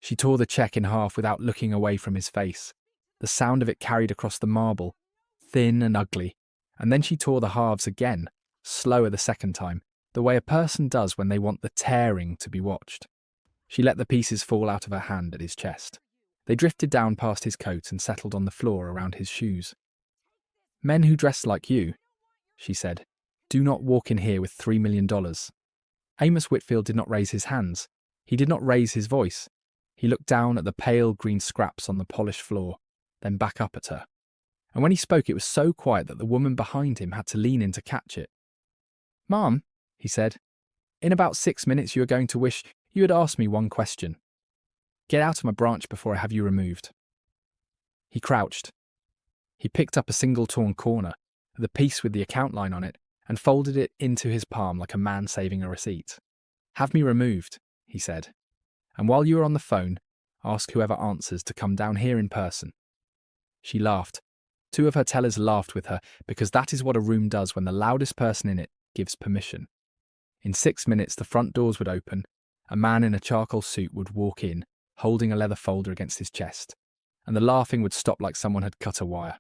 She tore the check in half without looking away from his face. The sound of it carried across the marble, thin and ugly, and then she tore the halves again, slower the second time, the way a person does when they want the tearing to be watched. She let the pieces fall out of her hand at his chest. They drifted down past his coat and settled on the floor around his shoes. "Men who dress like you," she said, "do not walk in here with $3 million. Amos Whitfield did not raise his hands. He did not raise his voice. He looked down at the pale green scraps on the polished floor, then back up at her. And when he spoke, it was so quiet that the woman behind him had to lean in to catch it. "Ma'am," he said, "in about 6 minutes you are going to wish you had asked me one question. Get out of my branch before I have you removed." He crouched. He picked up a single torn corner, the piece with the account line on it, and folded it into his palm like a man saving a receipt. "Have me removed," he said. "And while you are on the phone, ask whoever answers to come down here in person." She laughed. 2 of her tellers laughed with her because that is what a room does when the loudest person in it gives permission. In 6 minutes, the front doors would open. A man in a charcoal suit would walk in, holding a leather folder against his chest, and the laughing would stop like someone had cut a wire.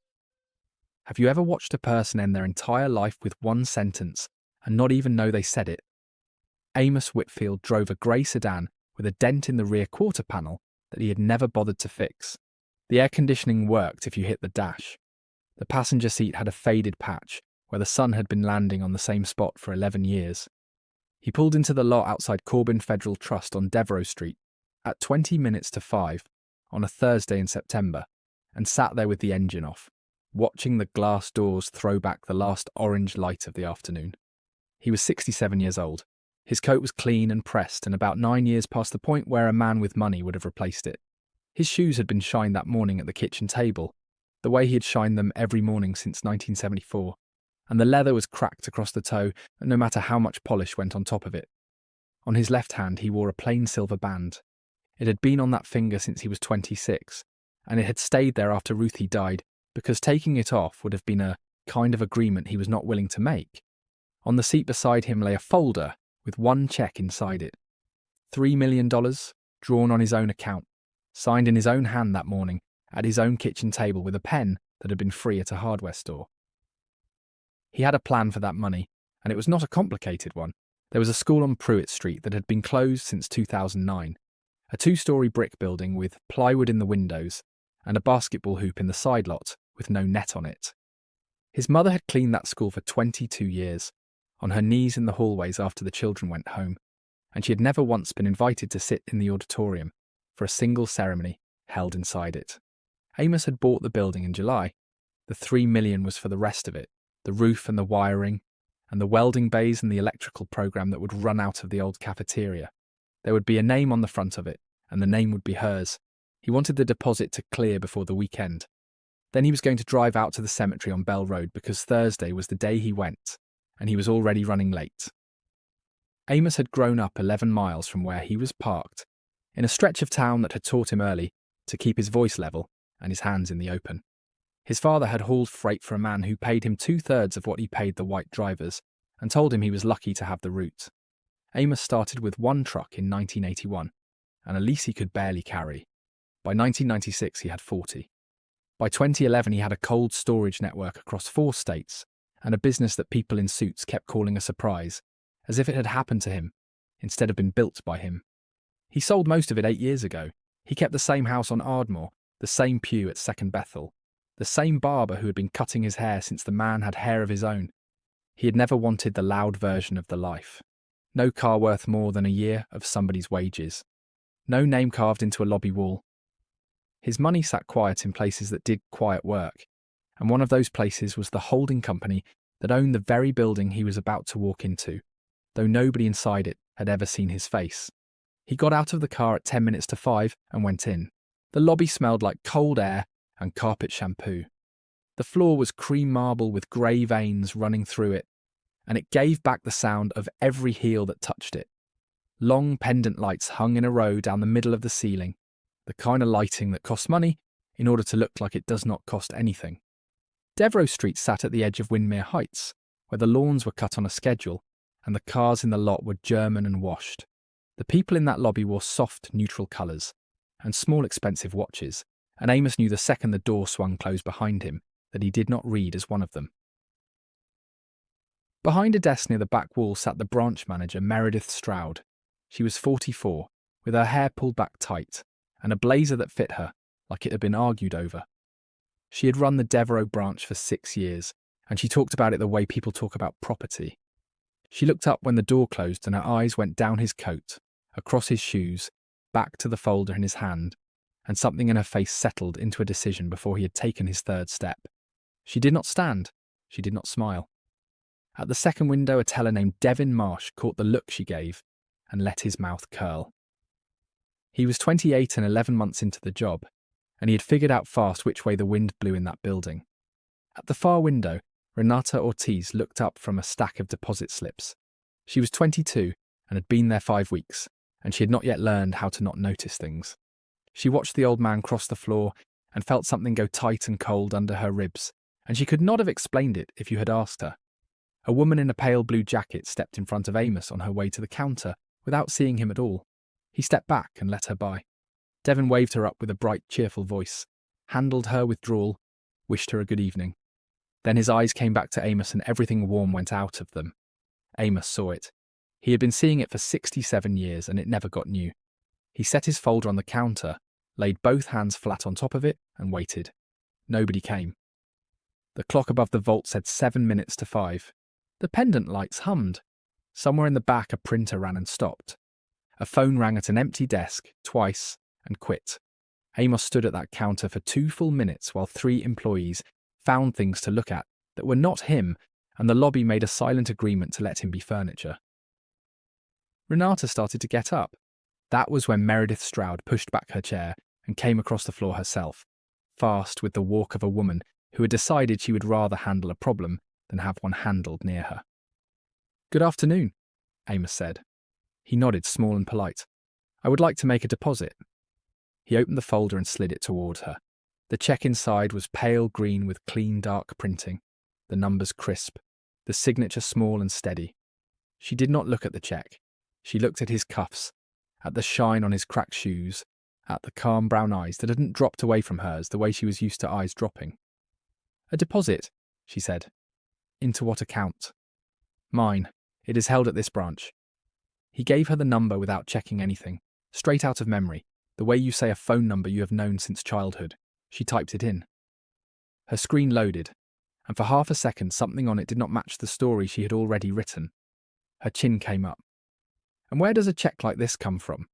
Have you ever watched a person end their entire life with one sentence and not even know they said it? Amos Whitfield drove a grey sedan with a dent in the rear quarter panel that he had never bothered to fix. The air conditioning worked if you hit the dash. The passenger seat had a faded patch where the sun had been landing on the same spot for 11 years. He pulled into the lot outside Corbin Federal Trust on Devereux Street at 20 minutes to 5 on a Thursday in September and sat there with the engine off, watching the glass doors throw back the last orange light of the afternoon. He was 67 years old. His coat was clean and pressed and about 9 years past the point where a man with money would have replaced it. His shoes had been shined that morning at the kitchen table, the way he had shined them every morning since 1974, and the leather was cracked across the toe no matter how much polish went on top of it. On his left hand he wore a plain silver band. It had been on that finger since he was 26, and it had stayed there after Ruthie died because taking it off would have been a kind of agreement he was not willing to make. On the seat beside him lay a folder with one check inside it. $3 million, drawn on his own account, signed in his own hand that morning at his own kitchen table with a pen that had been free at a hardware store. He had a plan for that money, and it was not a complicated one. There was a school on Pruitt Street that had been closed since 2009, a 2-story brick building with plywood in the windows and a basketball hoop in the side lot with no net on it. His mother had cleaned that school for 22 years, on her knees in the hallways after the children went home, and she had never once been invited to sit in the auditorium for a single ceremony held inside it. Amos had bought the building in July. The $3 million was for the rest of it, the roof and the wiring, and the welding bays and the electrical program that would run out of the old cafeteria. There would be a name on the front of it, and the name would be hers. He wanted the deposit to clear before the weekend. Then he was going to drive out to the cemetery on Bell Road because Thursday was the day he went, and he was already running late. Amos had grown up 11 miles from where he was parked, in a stretch of town that had taught him early to keep his voice level and his hands in the open. His father had hauled freight for a man who paid him 2/3 of what he paid the white drivers and told him he was lucky to have the route. Amos started with 1 truck in 1981, and a lease he could barely carry. By 1996 he had 40. By 2011 he had a cold storage network across 4 states and a business that people in suits kept calling a surprise, as if it had happened to him instead of been built by him. He sold most of it 8 years ago. He kept the same house on Ardmore, the same pew at Second Bethel, the same barber who had been cutting his hair since the man had hair of his own. He had never wanted the loud version of the life. No car worth more than a year of somebody's wages. No name carved into a lobby wall. His money sat quiet in places that did quiet work, and one of those places was the holding company that owned the very building he was about to walk into, though nobody inside it had ever seen his face. He got out of the car at 10 minutes to 5 and went in. The lobby smelled like cold air and carpet shampoo. The floor was cream marble with grey veins running through it, and it gave back the sound of every heel that touched it. Long pendant lights hung in a row down the middle of the ceiling, the kind of lighting that costs money in order to look like it does not cost anything. Devereux Street sat at the edge of Windmere Heights, where the lawns were cut on a schedule, and the cars in the lot were German and washed. The people in that lobby wore soft, neutral colours, and small expensive watches, and Amos knew the second the door swung closed behind him that he did not read as one of them. Behind a desk near the back wall sat the branch manager, Meredith Stroud. She was 44, with her hair pulled back tight, and a blazer that fit her, like it had been argued over. She had run the Devereux branch for 6 years, and she talked about it the way people talk about property. She looked up when the door closed, and her eyes went down his coat, across his shoes, back to the folder in his hand, and something in her face settled into a decision before he had taken his third step. She did not stand. She did not smile. At the second window, a teller named Devin Marsh caught the look she gave and let his mouth curl. He was 28 and 11 months into the job, and he had figured out fast which way the wind blew in that building. At the far window, Renata Ortiz looked up from a stack of deposit slips. She was 22 and had been there 5 weeks, and she had not yet learned how to not notice things. She watched the old man cross the floor and felt something go tight and cold under her ribs, and she could not have explained it if you had asked her. A woman in a pale blue jacket stepped in front of Amos on her way to the counter without seeing him at all. He stepped back and let her by. Devin waved her up with a bright, cheerful voice, handled her withdrawal, wished her a good evening. Then his eyes came back to Amos and everything warm went out of them. Amos saw it. He had been seeing it for 67 years and it never got new. He set his folder on the counter, laid both hands flat on top of it, and waited. Nobody came. The clock above the vault said 7 minutes to 5. The pendant lights hummed. Somewhere in the back a printer ran and stopped. A phone rang at an empty desk, twice, and quit. Amos stood at that counter for 2 full minutes while 3 employees found things to look at that were not him, and the lobby made a silent agreement to let him be furniture. Renata started to get up. That was when Meredith Stroud pushed back her chair and came across the floor herself, fast with the walk of a woman who had decided she would rather handle a problem than have one handled near her. "Good afternoon," Amos said. He nodded, small and polite. "I would like to make a deposit." He opened the folder and slid it toward her. The check inside was pale green with clean, dark printing, the numbers crisp, the signature small and steady. She did not look at the check. She looked at his cuffs, at the shine on his cracked shoes, at the calm brown eyes that hadn't dropped away from hers the way she was used to eyes dropping. "A deposit," she said. "Into what account?" "Mine. It is held at this branch." He gave her the number without checking anything, straight out of memory, the way you say a phone number you have known since childhood. She typed it in. Her screen loaded, and for half a second something on it did not match the story she had already written. Her chin came up. "And where does a check like this come from?"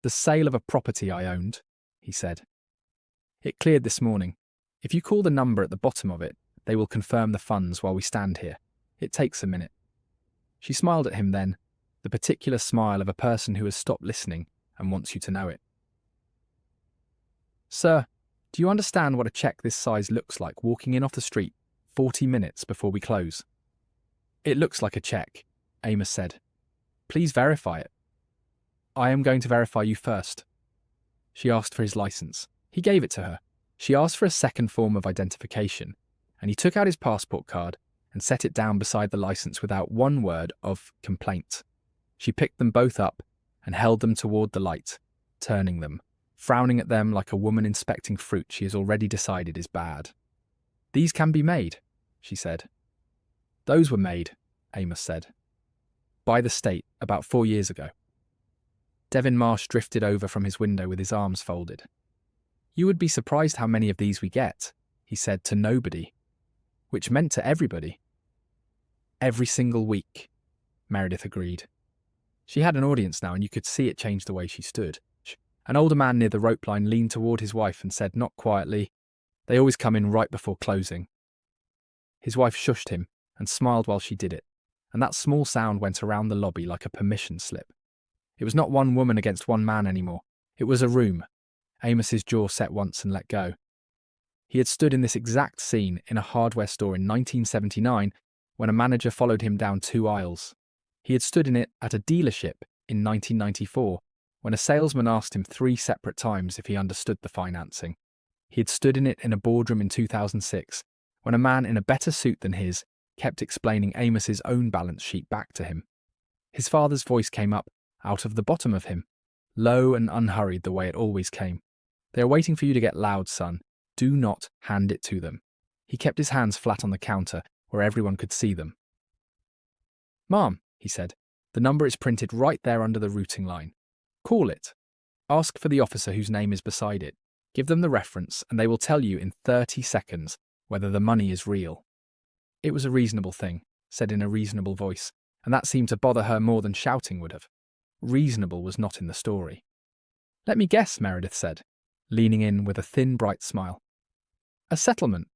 "The sale of a property I owned," he said. "It cleared this morning. If you call the number at the bottom of it, they will confirm the funds while we stand here. It takes a minute." She smiled at him then, the particular smile of a person who has stopped listening and wants you to know it. "Sir, do you understand what a check this size looks like walking in off the street 40 minutes before we close?" "It looks like a check," Amos said. "Please verify it." "I am going to verify you first." She asked for his license. He gave it to her. She asked for a second form of identification, and he took out his passport card and set it down beside the license without one word of complaint. She picked them both up and held them toward the light, turning them, frowning at them like a woman inspecting fruit she has already decided is bad. "These can be made," she said. "Those were made," Amos said. "By the state about 4 years ago." Devin Marsh drifted over from his window with his arms folded. "You would be surprised how many of these we get," he said to nobody, which meant to everybody. "Every single week," Meredith agreed. She had an audience now and you could see it change the way she stood. An older man near the rope line leaned toward his wife and said, not quietly, "They always come in right before closing." His wife shushed him and smiled while she did it, and that small sound went around the lobby like a permission slip. It was not one woman against one man anymore. It was a room. Amos's jaw set once and let go. He had stood in this exact scene in a hardware store in 1979 when a manager followed him down 2 aisles. He had stood in it at a dealership in 1994 when a salesman asked him 3 separate times if he understood the financing. He had stood in it in a boardroom in 2006 when a man in a better suit than his kept explaining Amos's own balance sheet back to him. His father's voice came up out of the bottom of him, low and unhurried the way it always came. "They are waiting for you to get loud, son. Do not hand it to them." He kept his hands flat on the counter where everyone could see them. "Mom," he said, "the number is printed right there under the routing line. Call it. Ask for the officer whose name is beside it. Give them the reference and they will tell you in 30 seconds whether the money is real." It was a reasonable thing, said in a reasonable voice, and that seemed to bother her more than shouting would have. Reasonable was not in the story. "Let me guess," Meredith said, leaning in with a thin, bright smile. "A settlement,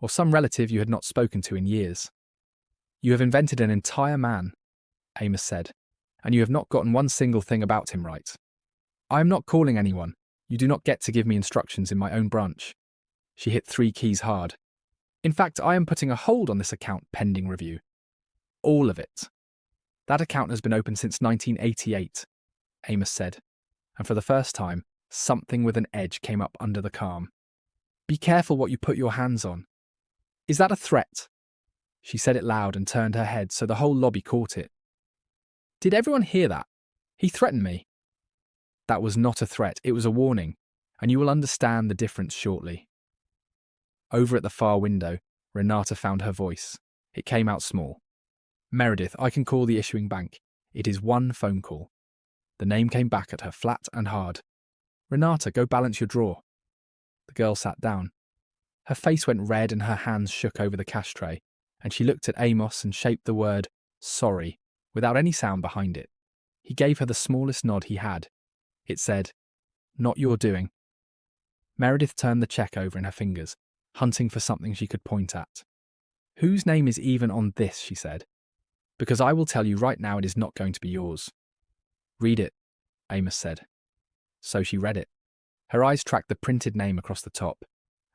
or some relative you had not spoken to in years." "You have invented an entire man," Amos said, "and you have not gotten one single thing about him right. I am not calling anyone. You do not get to give me instructions in my own branch." She hit 3 keys hard. "In fact, I am putting a hold on this account pending review. All of it. That account has been open since 1988, Amos said, and for the first time, something with an edge came up under the calm. "Be careful what you put your hands on." "Is that a threat?" She said it loud and turned her head so the whole lobby caught it. "Did everyone hear that? He threatened me." "That was not a threat, it was a warning, and you will understand the difference shortly." Over at the far window, Renata found her voice. It came out small. "Meredith, I can call the issuing bank. It is one phone call." The name came back at her flat and hard. "Renata, go balance your drawer." The girl sat down. Her face went red and her hands shook over the cash tray, and she looked at Amos and shaped the word, "sorry," without any sound behind it. He gave her the smallest nod he had. It said, "Not your doing." Meredith turned the check over in her fingers, hunting for something she could point at. "Whose name is even on this?" she said. "Because I will tell you right now it is not going to be yours." "Read it," Amos said. So she read it. Her eyes tracked the printed name across the top,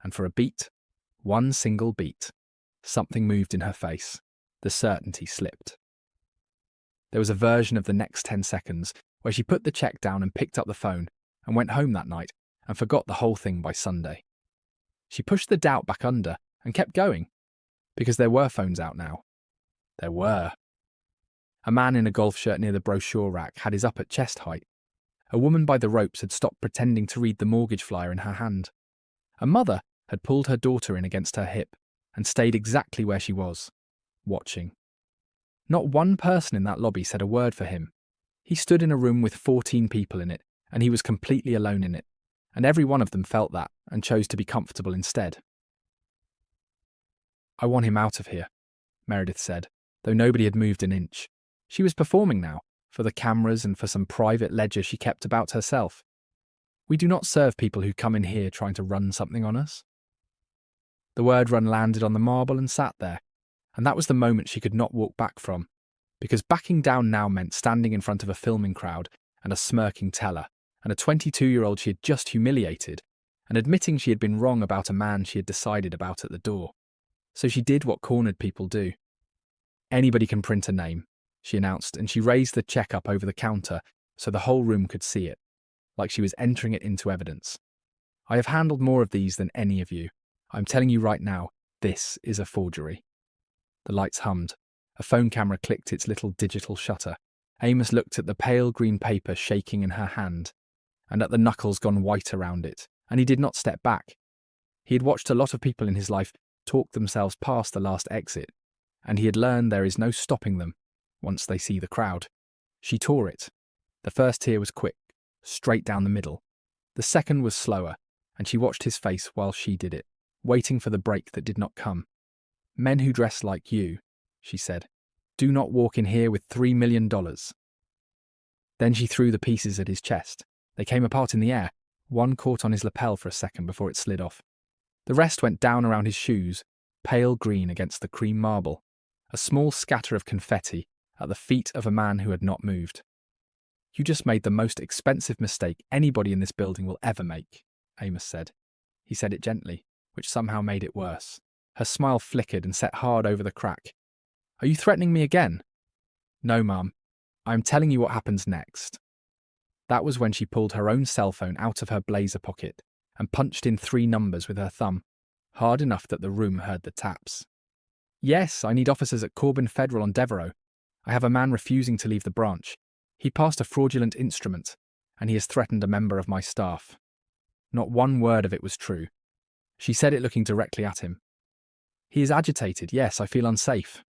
and for a beat, one single beat, something moved in her face. The certainty slipped. There was a version of the next 10 seconds where she put the check down and picked up the phone and went home that night and forgot the whole thing by Sunday. She pushed the doubt back under and kept going, because there were phones out now. There were. A man in a golf shirt near the brochure rack had his up at chest height. A woman by the ropes had stopped pretending to read the mortgage flyer in her hand. A mother had pulled her daughter in against her hip and stayed exactly where she was, watching. Not one person in that lobby said a word for him. He stood in a room with 14 people in it, and he was completely alone in it, and every one of them felt that and chose to be comfortable instead. "I want him out of here," Meredith said, though nobody had moved an inch. She was performing now, for the cameras and for some private ledger she kept about herself. "We do not serve people who come in here trying to run something on us." The word run landed on the marble and sat there, and that was the moment she could not walk back from, because backing down now meant standing in front of a filming crowd and a smirking teller, and a 22-year-old she had just humiliated, and admitting she had been wrong about a man she had decided about at the door. So she did what cornered people do. "Anybody can print a name," she announced, and she raised the check up over the counter so the whole room could see it, like she was entering it into evidence. "I have handled more of these than any of you. I'm telling you right now, this is a forgery." The lights hummed. A phone camera clicked its little digital shutter. Amos looked at the pale green paper shaking in her hand, and at the knuckles gone white around it, and he did not step back. He had watched a lot of people in his life talk themselves past the last exit, and he had learned there is no stopping them once they see the crowd. She tore it. The first tear was quick, straight down the middle. The second was slower, and she watched his face while she did it, waiting for the break that did not come. "Men who dress like you," she said, "do not walk in here with $3 million. Then she threw the pieces at his chest. They came apart in the air. One caught on his lapel for a second before it slid off. The rest went down around his shoes, pale green against the cream marble, a small scatter of confetti at the feet of a man who had not moved. "You just made the most expensive mistake anybody in this building will ever make," Amos said. He said it gently, which somehow made it worse. Her smile flickered and set hard over the crack. "Are you threatening me again?" "No, Mum. I am telling you what happens next." That was when she pulled her own cell phone out of her blazer pocket and punched in 3 numbers with her thumb, hard enough that the room heard the taps. "Yes, I need officers at Corbin Federal on Devereux. I have a man refusing to leave the branch. He passed a fraudulent instrument, and he has threatened a member of my staff. Not one word of it was true. She said it looking directly at him. He is agitated. Yes, I feel unsafe.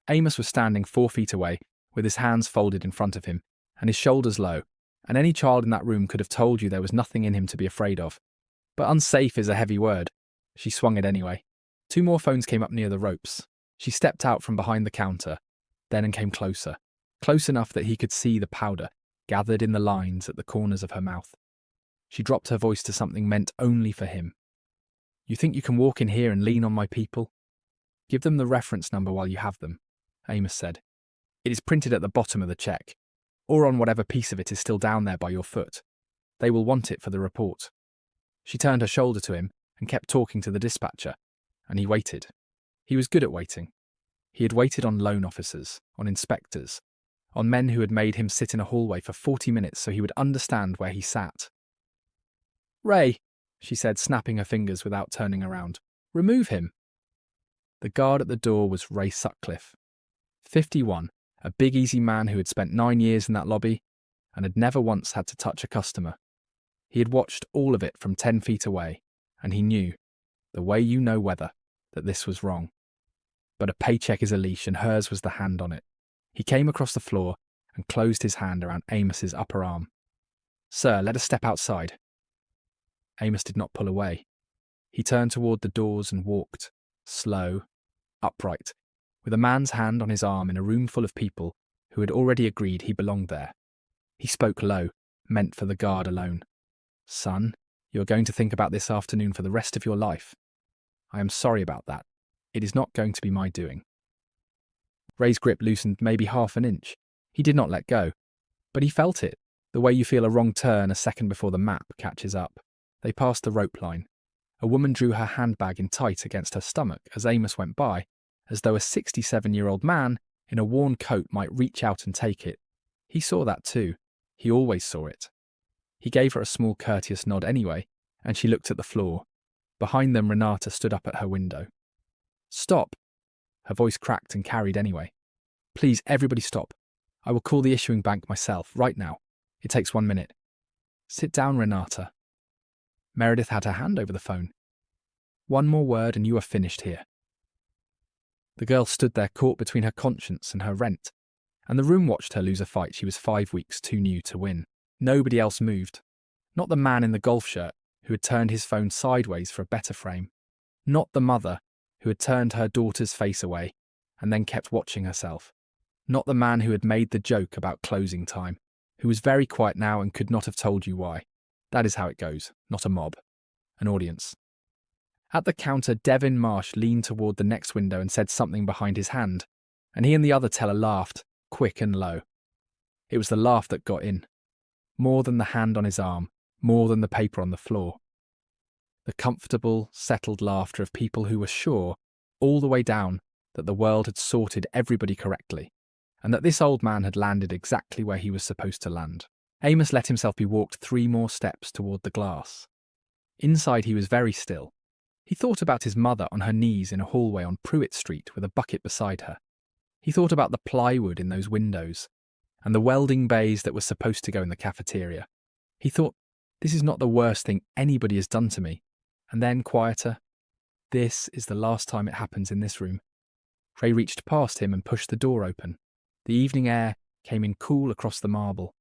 Amos was standing 4 feet away, with his hands folded in front of him, and his shoulders low, and any child in that room could have told you there was nothing in him to be afraid of. But unsafe is a heavy word. She swung it anyway. 2 more phones came up near the ropes. She stepped out from behind the counter, then and came closer, close enough that he could see the powder gathered in the lines at the corners of her mouth. She dropped her voice to something meant only for him. You think you can walk in here and lean on my people? Give them the reference number while you have them, Amos said. It is printed at the bottom of the check, or on whatever piece of it is still down there by your foot. They will want it for the report. She turned her shoulder to him and kept talking to the dispatcher, and he waited. He was good at waiting. He had waited on loan officers, on inspectors, on men who had made him sit in a hallway for 40 minutes so he would understand where he sat. Ray, she said, snapping her fingers without turning around. Remove him. The guard at the door was Ray Sutcliffe, 51, a big easy man who had spent 9 years in that lobby and had never once had to touch a customer. He had watched all of it from 10 feet away, and he knew, the way you know weather, that this was wrong. But a paycheck is a leash, and hers was the hand on it. He came across the floor and closed his hand around Amos's upper arm. Sir, let us step outside. Amos did not pull away. He turned toward the doors and walked, slow, upright, with a man's hand on his arm in a room full of people who had already agreed he belonged there. He spoke low, meant for the guard alone. Son, you are going to think about this afternoon for the rest of your life. I am sorry about that. It is not going to be my doing. Ray's grip loosened maybe half an inch. He did not let go. But he felt it, the way you feel a wrong turn a second before the map catches up. They passed the rope line. A woman drew her handbag in tight against her stomach as Amos went by, as though a 67-year-old man in a worn coat might reach out and take it. He saw that too. He always saw it. He gave her a small courteous nod anyway, and she looked at the floor. Behind them, Renata stood up at her window. Stop! Her voice cracked and carried anyway. Please, everybody stop. I will call the issuing bank myself, right now. It takes 1 minute. Sit down, Renata. Meredith had her hand over the phone. One more word and you are finished here. The girl stood there caught between her conscience and her rent, and the room watched her lose a fight she was 5 weeks too new to win. Nobody else moved. Not the man in the golf shirt who had turned his phone sideways for a better frame. Not the mother who had turned her daughter's face away and then kept watching herself. Not the man who had made the joke about closing time, who was very quiet now and could not have told you why. That is how it goes, not a mob. An audience. At the counter, Devin Marsh leaned toward the next window and said something behind his hand, and he and the other teller laughed, quick and low. It was the laugh that got in. More than the hand on his arm, more than the paper on the floor. The comfortable, settled laughter of people who were sure, all the way down, that the world had sorted everybody correctly, and that this old man had landed exactly where he was supposed to land. Amos let himself be walked 3 more steps toward the glass. Inside he was very still. He thought about his mother on her knees in a hallway on Pruitt Street with a bucket beside her. He thought about the plywood in those windows, and the welding bays that were supposed to go in the cafeteria. He thought, this is not the worst thing anybody has done to me. And then, quieter, this is the last time it happens in this room. Ray reached past him and pushed the door open. The evening air came in cool across the marble,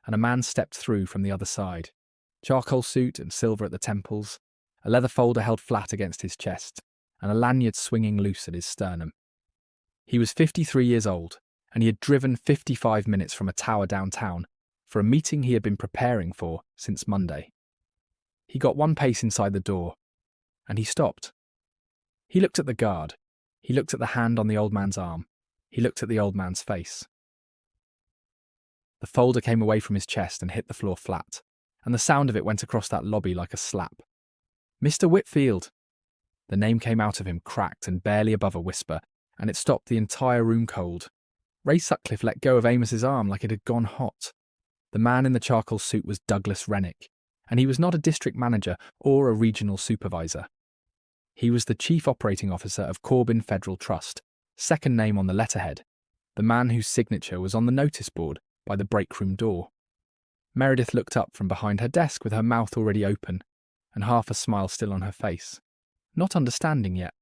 and a man stepped through from the other side. Charcoal suit and silver at the temples, a leather folder held flat against his chest, and a lanyard swinging loose at his sternum. He was 53 years old, and he had driven 55 minutes from a tower downtown for a meeting he had been preparing for since Monday. He got 1 pace inside the door, and he stopped. He looked at the guard. He looked at the hand on the old man's arm. He looked at the old man's face. The folder came away from his chest and hit the floor flat, and the sound of it went across that lobby like a slap. Mr. Whitfield! The name came out of him cracked and barely above a whisper, and it stopped the entire room cold. Ray Sutcliffe let go of Amos's arm like it had gone hot. The man in the charcoal suit was Douglas Rennick, and he was not a district manager or a regional supervisor. He was the chief operating officer of Corbin Federal Trust, second name on the letterhead, the man whose signature was on the notice board by the break room door. Meredith looked up from behind her desk with her mouth already open and half a smile still on her face, not understanding yet.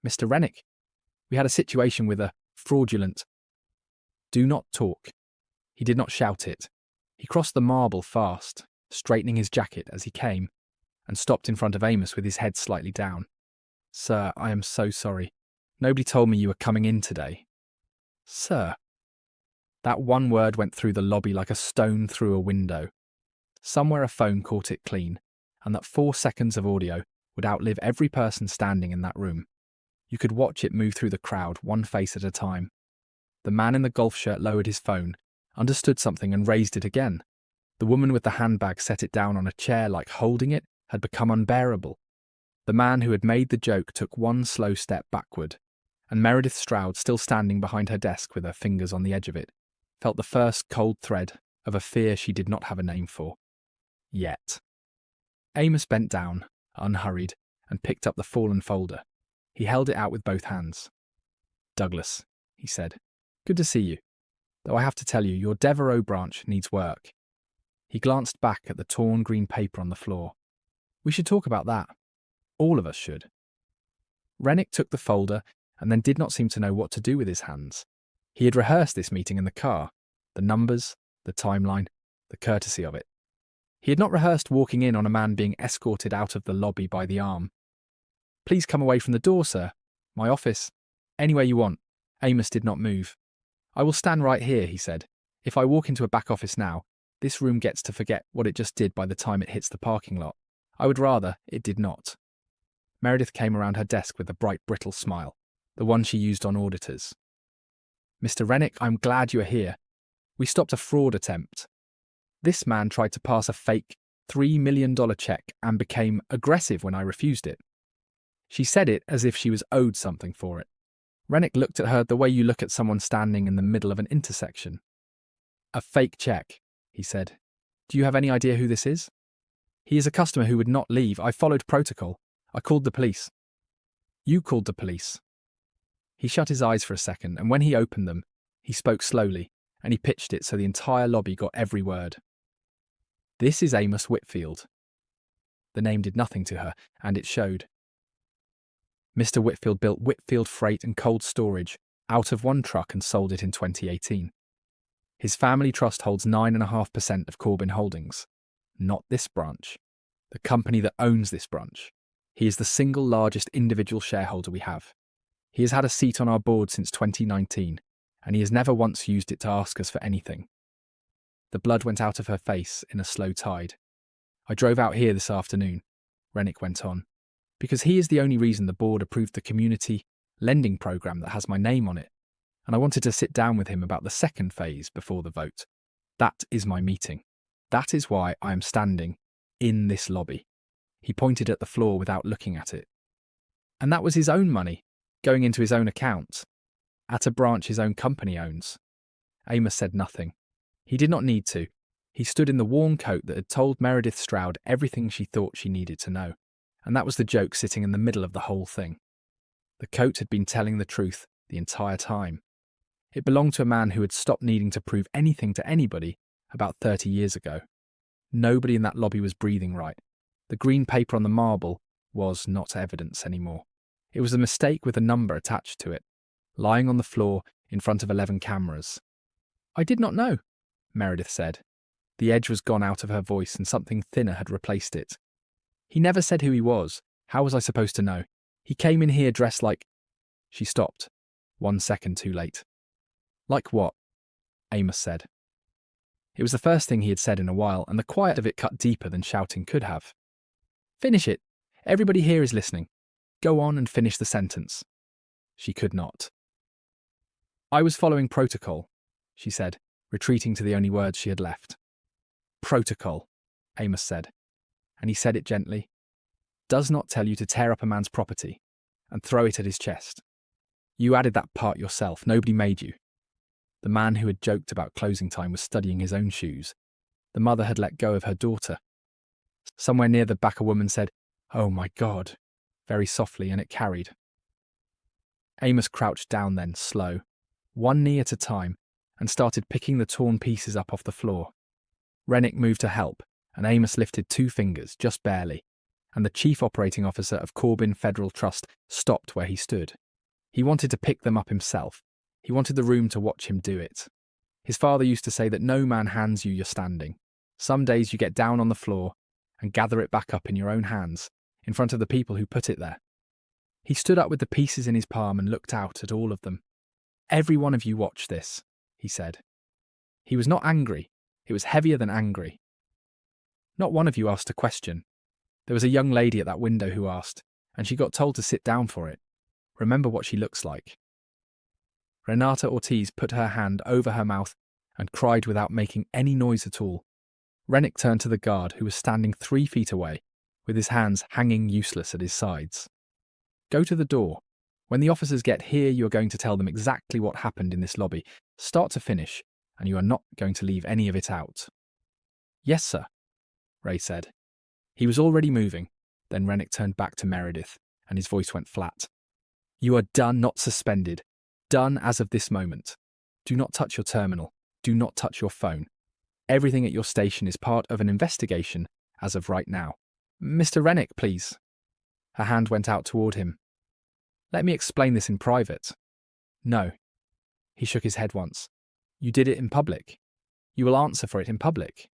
"Mr. Rennick, we had a situation with a fraudulent—" "Do not talk." He did not shout it. He crossed the marble fast, straightening his jacket as he came, and stopped in front of Amos with his head slightly down. "Sir, I am so sorry. Nobody told me you were coming in today." "Sir." That one word went through the lobby like a stone through a window. Somewhere a phone caught it clean, and that 4 seconds of audio would outlive every person standing in that room. You could watch it move through the crowd, one face at a time. The man in the golf shirt lowered his phone, understood something and raised it again. The woman with the handbag set it down on a chair like holding it had become unbearable. The man who had made the joke took one slow step backward, and Meredith Stroud, still standing behind her desk with her fingers on the edge of it, felt the first cold thread of a fear she did not have a name for. Yet. Amos bent down, unhurried, and picked up the fallen folder. He held it out with both hands. "Douglas," he said, "good to see you. Though I have to tell you, your Devereaux branch needs work." He glanced back at the torn green paper on the floor. "We should talk about that. All of us should." Rennick took the folder and then did not seem to know what to do with his hands. He had rehearsed this meeting in the car, the numbers, the timeline, the courtesy of it. He had not rehearsed walking in on a man being escorted out of the lobby by the arm. "Please come away from the door, sir. My office. Anywhere you want." Amos did not move. "I will stand right here," he said. "If I walk into a back office now, this room gets to forget what it just did by the time it hits the parking lot. I would rather it did not." Meredith came around her desk with a bright, brittle smile, the one she used on auditors. "Mr. Rennick, I'm glad you are here. We stopped a fraud attempt. This man tried to pass a fake $3 million check and became aggressive when I refused it." She said it as if she was owed something for it. Rennick looked at her the way you look at someone standing in the middle of an intersection. "A fake check," he said. "Do you have any idea who this is?" "He is a customer who would not leave. I followed protocol. I called the police." "You called the police." He shut his eyes for a second, and when he opened them, he spoke slowly, and he pitched it so the entire lobby got every word. "This is Amos Whitfield." The name did nothing to her, and it showed. Mr. Whitfield built Whitfield Freight and Cold Storage out of one truck and sold it in 2018. His family trust holds 9.5% of Corbin Holdings. Not this branch. The company that owns this branch. He is the single largest individual shareholder we have. He has had a seat on our board since 2019, and he has never once used it to ask us for anything. The blood went out of her face in a slow tide. "I drove out here this afternoon," Rennick went on, "because he is the only reason the board approved the community lending program that has my name on it, and I wanted to sit down with him about the second phase before the vote. That is my meeting. That is why I am standing in this lobby." He pointed at the floor without looking at it. "And that was his own money, going into his own account, at a branch his own company owns." Amos said nothing. He did not need to. He stood in the warm coat that had told Meredith Stroud everything she thought she needed to know, and that was the joke sitting in the middle of the whole thing. The coat had been telling the truth the entire time. It belonged to a man who had stopped needing to prove anything to anybody about 30 years ago. Nobody in that lobby was breathing right. The green paper on the marble was not evidence anymore. It was a mistake with a number attached to it, lying on the floor in front of 11 cameras. "I did not know," Meredith said. The edge was gone out of her voice and something thinner had replaced it. "He never said who he was. How was I supposed to know? He came in here dressed like—" She stopped, 1 second too late. "Like what?" Amos said. It was the first thing he had said in a while, and the quiet of it cut deeper than shouting could have. "Finish it. Everybody here is listening. Go on and finish the sentence." She could not. "I was following protocol," she said, retreating to the only words she had left. "Protocol," Amos said, and he said it gently, "does not tell you to tear up a man's property and throw it at his chest. You added that part yourself. Nobody made you." The man who had joked about closing time was studying his own shoes. The mother had let go of her daughter. Somewhere near the back a woman said, "Oh my God," very softly, and it carried. Amos crouched down then, slow, one knee at a time, and started picking the torn pieces up off the floor. Rennick moved to help, and Amos lifted 2 fingers, just barely, and the chief operating officer of Corbin Federal Trust stopped where he stood. He wanted to pick them up himself. He wanted the room to watch him do it. His father used to say that no man hands you your standing. Some days you get down on the floor and gather it back up in your own hands, in front of the people who put it there. He stood up with the pieces in his palm and looked out at all of them. "Every one of you watch this," he said. He was not angry. It was heavier than angry. Not one of you asked a question. There was a young lady at that window who asked, and she got told to sit down for it. Remember what she looks like. Renata Ortiz put her hand over her mouth and cried without making any noise at all. Rennick turned to the guard, who was standing 3 feet away, with his hands hanging useless at his sides. "Go to the door. When the officers get here, you are going to tell them exactly what happened in this lobby, start to finish, and you are not going to leave any of it out." "Yes, sir," Ray said. He was already moving. Then Rennick turned back to Meredith, and his voice went flat. "You are done, not suspended. Done as of this moment. Do not touch your terminal. Do not touch your phone. Everything at your station is part of an investigation as of right now. Mr. Rennick, please." Her hand went out toward him. "Let me explain this in private." "No." He shook his head once. "You did it in public. You will answer for it in public."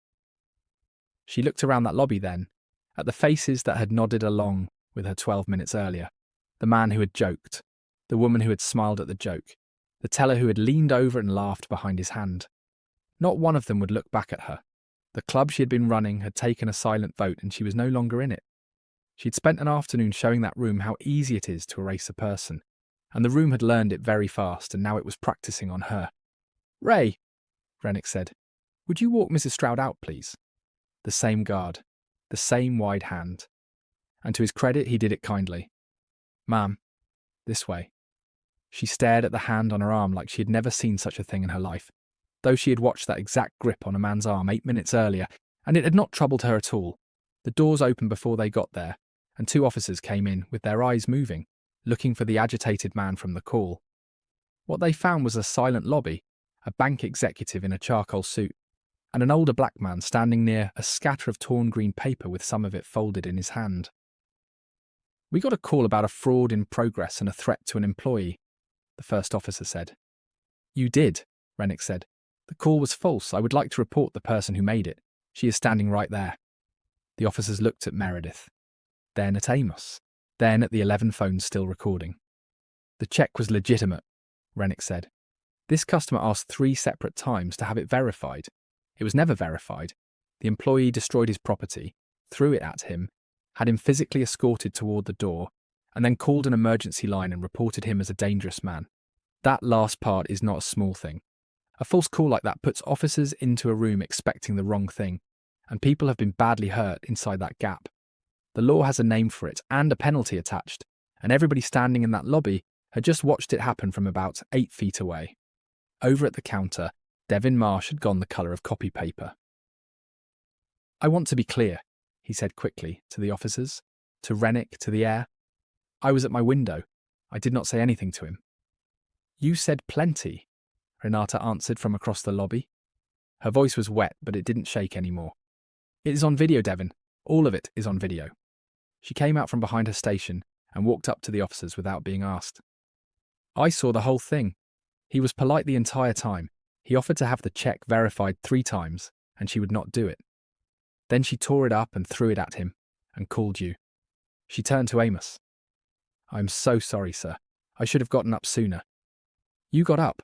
She looked around that lobby then, at the faces that had nodded along with her 12 minutes earlier. The man who had joked, the woman who had smiled at the joke, the teller who had leaned over and laughed behind his hand. Not one of them would look back at her. The club she had been running had taken a silent vote and she was no longer in it. She'd spent an afternoon showing that room how easy it is to erase a person, and the room had learned it very fast, and now it was practicing on her. "Ray," Rennick said, "would you walk Mrs. Stroud out, please?" The same guard, the same wide hand. And to his credit, he did it kindly. "Ma'am, this way." She stared at the hand on her arm like she had never seen such a thing in her life, though she had watched that exact grip on a man's arm 8 minutes earlier, and it had not troubled her at all. The doors opened before they got there, and 2 officers came in with their eyes moving, looking for the agitated man from the call. What they found was a silent lobby, a bank executive in a charcoal suit, and an older black man standing near a scatter of torn green paper with some of it folded in his hand. "We got a call about a fraud in progress and a threat to an employee," the first officer said. "You did," Rennick said. "The call was false. I would like to report the person who made it. She is standing right there." The officers looked at Meredith, then at Amos, then at the 11 phones still recording. "The check was legitimate," Rennick said. "This customer asked 3 separate times to have it verified. It was never verified. The employee destroyed his property, threw it at him, had him physically escorted toward the door, and then called an emergency line and reported him as a dangerous man. That last part is not a small thing. A false call like that puts officers into a room expecting the wrong thing, and people have been badly hurt inside that gap. The law has a name for it and a penalty attached, and everybody standing in that lobby had just watched it happen from about 8 feet away. Over at the counter, Devin Marsh had gone the colour of copy paper. "I want to be clear," he said quickly to the officers, to Rennick, to the air. "I was at my window. I did not say anything to him." "You said plenty," Renata answered from across the lobby. Her voice was wet, but it didn't shake anymore. "It is on video, Devin. All of it is on video." She came out from behind her station and walked up to the officers without being asked. "I saw the whole thing. He was polite the entire time. He offered to have the check verified 3 times, and she would not do it. Then she tore it up and threw it at him, and called you." She turned to Amos. "I am so sorry, sir. I should have gotten up sooner." "You got up,"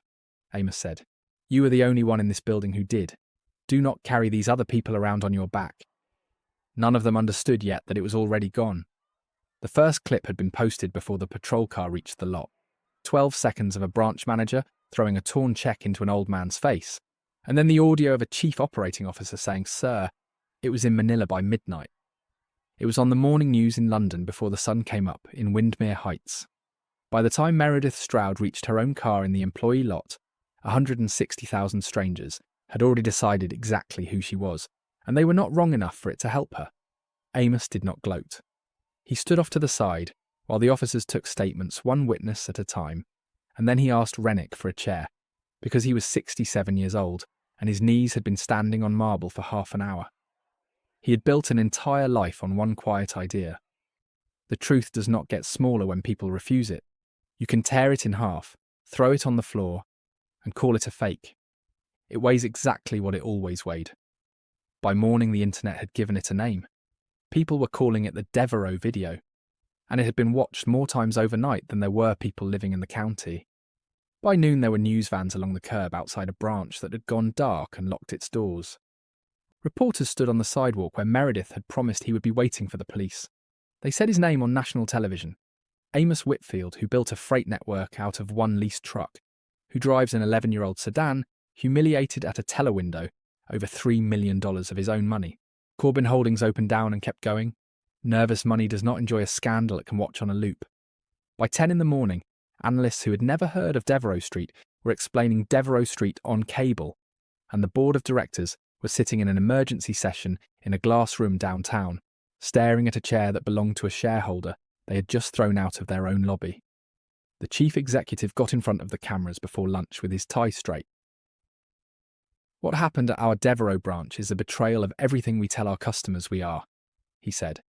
Amos said. "You were the only one in this building who did. Do not carry these other people around on your back." None of them understood yet that it was already gone. The first clip had been posted before the patrol car reached the lot. 12 seconds of a branch manager throwing a torn check into an old man's face, and then the audio of a chief operating officer saying, "Sir, it was in Manila by midnight." It was on the morning news in London before the sun came up in Windermere Heights. By the time Meredith Stroud reached her own car in the employee lot, 160,000 strangers had already decided exactly who she was, and they were not wrong enough for it to help her. Amos did not gloat. He stood off to the side while the officers took statements, one witness at a time, and then he asked Rennick for a chair, because he was 67 years old, and his knees had been standing on marble for half an hour. He had built an entire life on one quiet idea. The truth does not get smaller when people refuse it. You can tear it in half, throw it on the floor, and call it a fake. It weighs exactly what it always weighed. By morning, the internet had given it a name. People were calling it the Devereaux video, and it had been watched more times overnight than there were people living in the county. By noon, there were news vans along the curb outside a branch that had gone dark and locked its doors. Reporters stood on the sidewalk where Meredith had promised he would be waiting for the police. They said his name on national television. Amos Whitfield, who built a freight network out of one leased truck, who drives an 11-year-old sedan, humiliated at a teller window over $3 million of his own money. Corbin Holdings opened down and kept going. Nervous money does not enjoy a scandal it can watch on a loop. By 10 in the morning, analysts who had never heard of Devereaux Street were explaining Devereaux Street on cable, and the board of directors was sitting in an emergency session in a glass room downtown, staring at a chair that belonged to a shareholder they had just thrown out of their own lobby. The chief executive got in front of the cameras before lunch with his tie straight. "What happened at our Devereaux branch is a betrayal of everything we tell our customers we are," he said.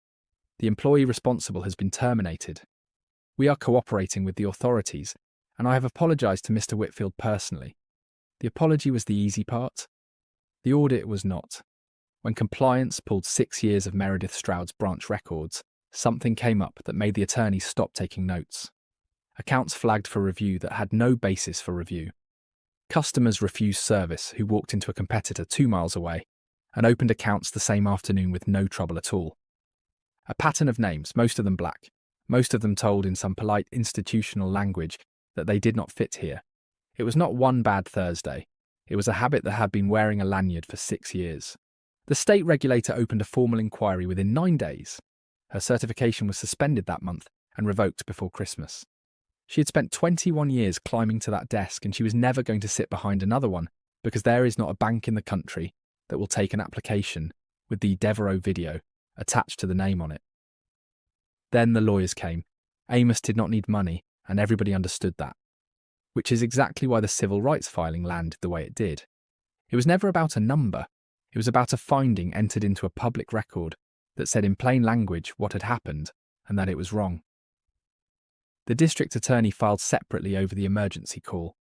"The employee responsible has been terminated. We are cooperating with the authorities, and I have apologised to Mr. Whitfield personally. The apology was the easy part. The audit was not. When compliance pulled 6 years of Meredith Stroud's branch records, something came up that made the attorney stop taking notes. Accounts flagged for review that had no basis for review. Customers refused service who walked into a competitor 2 miles away and opened accounts the same afternoon with no trouble at all. A pattern of names, most of them black, most of them told in some polite institutional language that they did not fit here. It was not one bad Thursday. It was a habit that had been wearing a lanyard for 6 years. The state regulator opened a formal inquiry within 9 days. Her certification was suspended that month and revoked before Christmas. She had spent 21 years climbing to that desk, and she was never going to sit behind another one because there is not a bank in the country that will take an application with the Devereaux video attached to the name on it. Then the lawyers came. Amos did not need money, and everybody understood that, which is exactly why the civil rights filing landed the way it did. It was never about a number. It was about a finding entered into a public record that said in plain language what had happened and that it was wrong. The district attorney filed separately over the emergency call.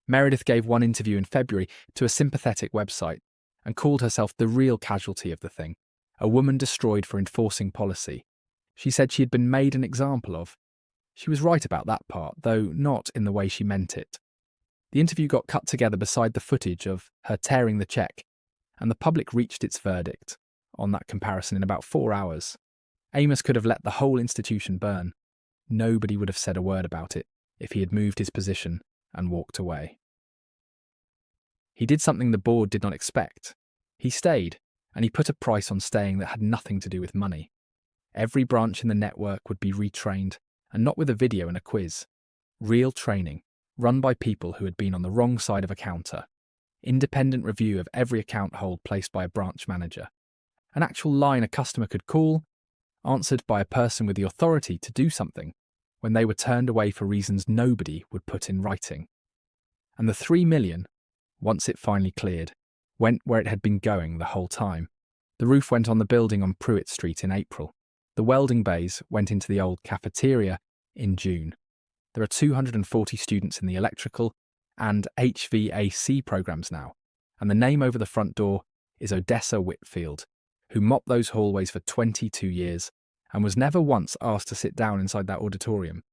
Meredith gave one interview in February to a sympathetic website and called herself the real casualty of the thing, a woman destroyed for enforcing policy. She said she had been made an example of. She was right about that part, though not in the way she meant it. The interview got cut together beside the footage of her tearing the check, and the public reached its verdict on that comparison in about 4 hours. Amos could have let the whole institution burn. Nobody would have said a word about it if he had moved his position and walked away. He did something the board did not expect. He stayed, and he put a price on staying that had nothing to do with money. Every branch in the network would be retrained, and not with a video and a quiz. Real training, run by people who had been on the wrong side of a counter. Independent review of every account hold placed by a branch manager. An actual line a customer could call, answered by a person with the authority to do something, when they were turned away for reasons nobody would put in writing. And the $3 million, once it finally cleared, went where it had been going the whole time. The roof went on the building on Pruitt Street in April. The welding bays went into the old cafeteria in June. There are 240 students in the electrical and HVAC programs now, and the name over the front door is Odessa Whitfield, who mopped those hallways for 22 years and was never once asked to sit down inside that auditorium.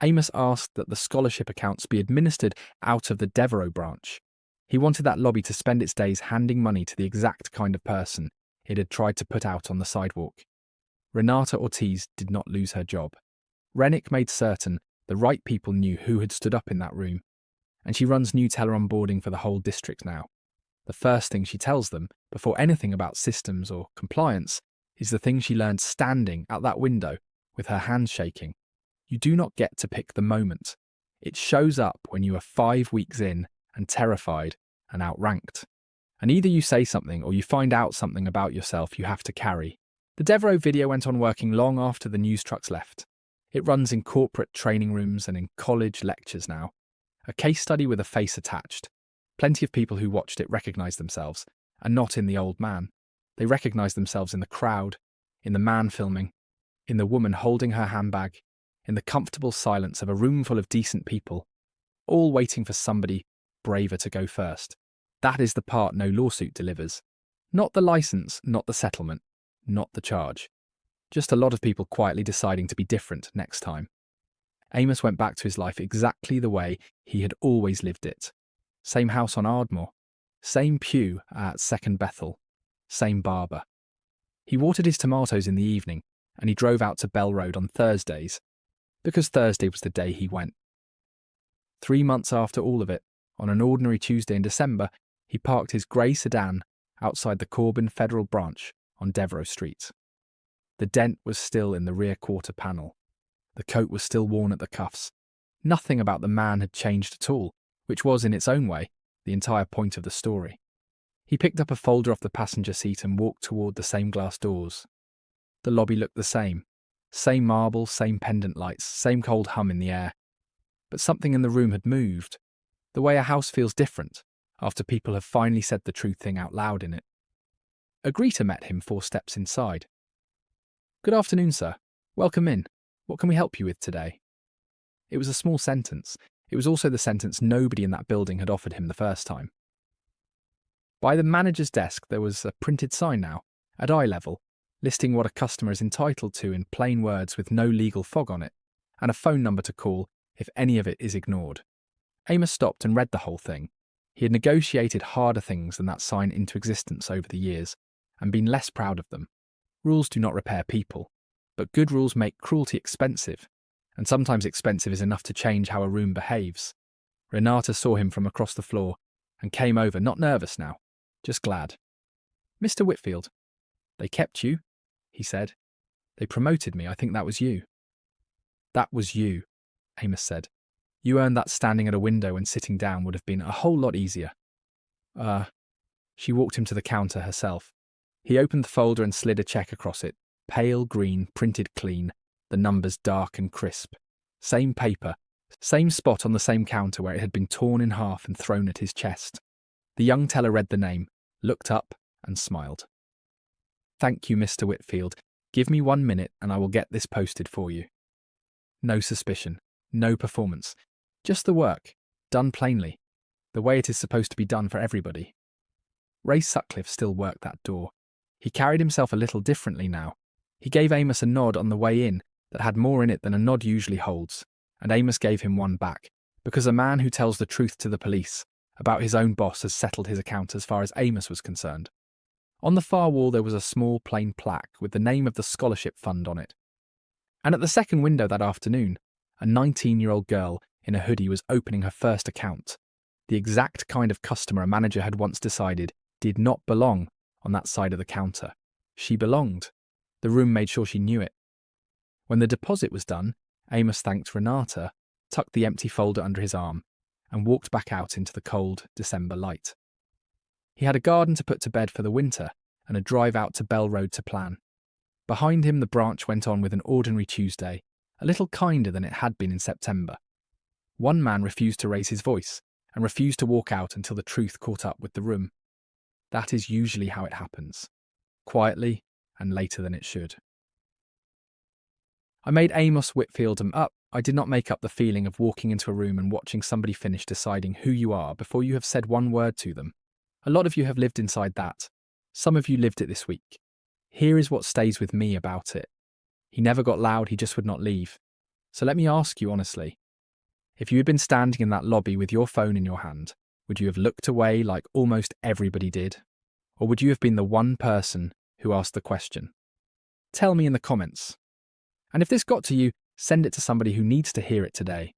Amos asked that the scholarship accounts be administered out of the Devereaux branch. He wanted that lobby to spend its days handing money to the exact kind of person it had tried to put out on the sidewalk. Renata Ortiz did not lose her job. Rennick made certain the right people knew who had stood up in that room, and she runs new teller onboarding for the whole district now. The first thing she tells them, before anything about systems or compliance, is the thing she learned standing at that window with her hands shaking. You do not get to pick the moment. It shows up when you are 5 weeks in and terrified and outranked. And either you say something or you find out something about yourself you have to carry. The Devereaux video went on working long after the news trucks left. It runs in corporate training rooms and in college lectures now. A case study with a face attached. Plenty of people who watched it recognized themselves, and not in the old man. They recognized themselves in the crowd, in the man filming, in the woman holding her handbag, in the comfortable silence of a room full of decent people, all waiting for somebody braver to go first. That is the part no lawsuit delivers. Not the license, not the settlement, not the charge. Just a lot of people quietly deciding to be different next time. Amos went back to his life exactly the way he had always lived it. Same house on Ardmore, same pew at Second Bethel, same barber. He watered his tomatoes in the evening, and he drove out to Bell Road on Thursdays, because Thursday was the day he went. 3 months after all of it, on an ordinary Tuesday in December, he parked his grey sedan outside the Corbin Federal Branch on Devereux Street. The dent was still in the rear quarter panel. The coat was still worn at the cuffs. Nothing about the man had changed at all, which was, in its own way, the entire point of the story. He picked up a folder off the passenger seat and walked toward the same glass doors. The lobby looked the same. Same marble, same pendant lights, same cold hum in the air. But something in the room had moved. The way a house feels different after people have finally said the true thing out loud in it. A greeter met him 4 steps inside. "Good afternoon, sir. Welcome in. What can we help you with today?" It was a small sentence. It was also the sentence nobody in that building had offered him the first time. By the manager's desk there was a printed sign now, at eye level, listing what a customer is entitled to in plain words with no legal fog on it, and a phone number to call if any of it is ignored. Amos stopped and read the whole thing. He had negotiated harder things than that sign into existence over the years, and been less proud of them. Rules do not repair people, but good rules make cruelty expensive, and sometimes expensive is enough to change how a room behaves. Renata saw him from across the floor and came over, not nervous now, just glad. "Mr. Whitfield, they kept you," he said. "They promoted me. I think that was you." "That was you," Amos said. "You earned that standing at a window and sitting down would have been a whole lot easier." She walked him to the counter herself. He opened the folder and slid a cheque across it, pale green, printed clean, the numbers dark and crisp. Same paper, same spot on the same counter where it had been torn in half and thrown at his chest. The young teller read the name, looked up, and smiled. "Thank you, Mr. Whitfield. Give me 1 minute and I will get this posted for you." No suspicion, no performance. Just the work, done plainly, the way it is supposed to be done for everybody. Ray Sutcliffe still worked that door. He carried himself a little differently now. He gave Amos a nod on the way in that had more in it than a nod usually holds, and Amos gave him one back, because a man who tells the truth to the police about his own boss has settled his account as far as Amos was concerned. On the far wall there was a small plain plaque with the name of the scholarship fund on it. And at the second window that afternoon, a 19-year-old girl in a hoodie was opening her first account, the exact kind of customer a manager had once decided did not belong on that side of the counter. She belonged. The room made sure she knew it. When the deposit was done, Amos thanked Renata, tucked the empty folder under his arm, and walked back out into the cold December light. He had a garden to put to bed for the winter and a drive out to Bell Road to plan. Behind him the branch went on with an ordinary Tuesday, a little kinder than it had been in September. One man refused to raise his voice and refused to walk out until the truth caught up with the room. That is usually how it happens, quietly and later than it should. I made Amos Whitfield up. I did not make up the feeling of walking into a room and watching somebody finish deciding who you are before you have said one word to them. A lot of you have lived inside that. Some of you lived it this week. Here is what stays with me about it. He never got loud, he just would not leave. So let me ask you honestly, if you had been standing in that lobby with your phone in your hand, would you have looked away like almost everybody did? Or would you have been the one person who asked the question? Tell me in the comments. And if this got to you, send it to somebody who needs to hear it today.